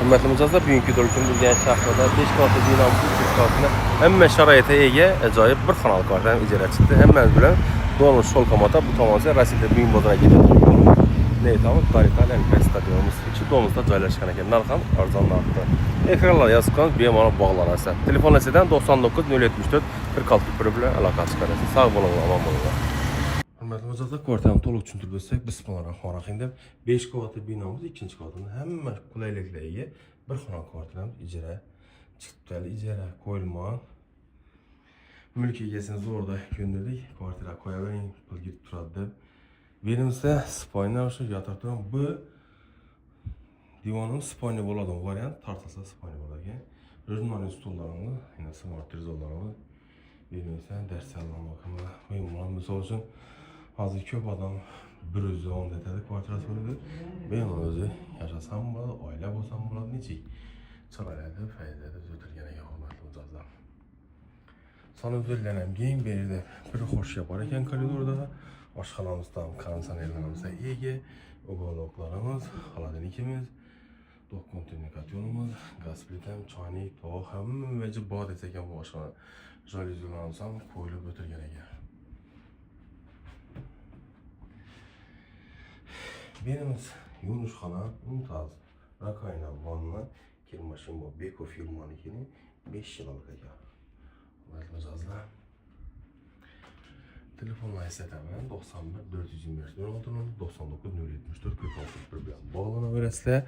Hörmətli mücazlar, bugünkü dölkümüz Gəncə şəhərində 5 kvadrat binamız 3 kvadratında həmmə şəraitə ega əcaib bir xanal kvartdan icarə çıxdı. Həmmən bilən Donald Şolkamata bu tamamıyla Rəsildə Büyük Bazara gedən ne tamam Daritalyan stadionumuz içi domuzda joylashgan ekan. Narxam arzon narxda. Ekranlar yazılgan bemalol bağlanasın. Telefon rəsədən 99 074 46 bilan əlaqə çıxarasınız. Sağ olun, aman olun. Hörmətli mücazlar, kvartalın toluq tushuntirib o'tsak, bismillahirrohmanirrohim deb 5 qavatli binamız 2-chi qavatında hamma qulayliklarga ega bir xona kvartalamiz ijara chiqibdi. Ijara qo'yilmoq. Mulk egasini zo'rda ko'ndirdik. Kvartira qo'yavering, pul ketib turadi deb. Berimizda spayna o'sha yotardan bu divonimiz spayna bo'ladi, variant tartasa spayna bo'ladi. Rujmanli stullarimiz, yana smart televizorlarimiz. Berimizda dars almoq ham misol uchun hozir ko'p odam 110 detayli kvartira so'raydi. Men o'zi yashasam bo'ladi, oila bo'lsam bo'ladi, nechik chiroyli foydali o'tirgan ekan hurmatli mijozlar. Sonimizdan ham keng berdi. Bir xo'sh yapar ekan koridorda. Oshxonamizdan konditsionerlarimiz ega, uголокlarimiz, xolodilnikimiz, kommunikatorimiz, gaz plitam, choynik, tog' hamma vajib bor ekan bu oshxona. Jalyuzilarimiz ham qo'yilib o'tirgan ekan. Birimiz yuvishxona, mumtoz, rakovina, vanna, kirmashin bu Beko firmanikini 5 yil olgan ekan. Mijozlar. Telefonlar esa tabian 91 425 99 074 46 bilan bog'lanaverasizlar.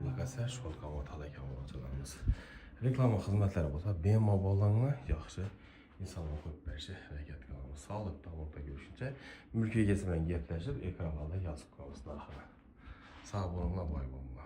Lokatsiya Shkolkamotada ekan murojaatlarimiz. Reklama xizmatlari bo'lsa bemalol bog'laninglar, yaxshi insonlar qo'yib berishga harakat qilamiz. Sog'likda o'rta görüşünce mulk egasi bilan gaplashib, ekranlarda yozib qo'yamiz narxini. Sog' bo'linglar, boy bo'linglar.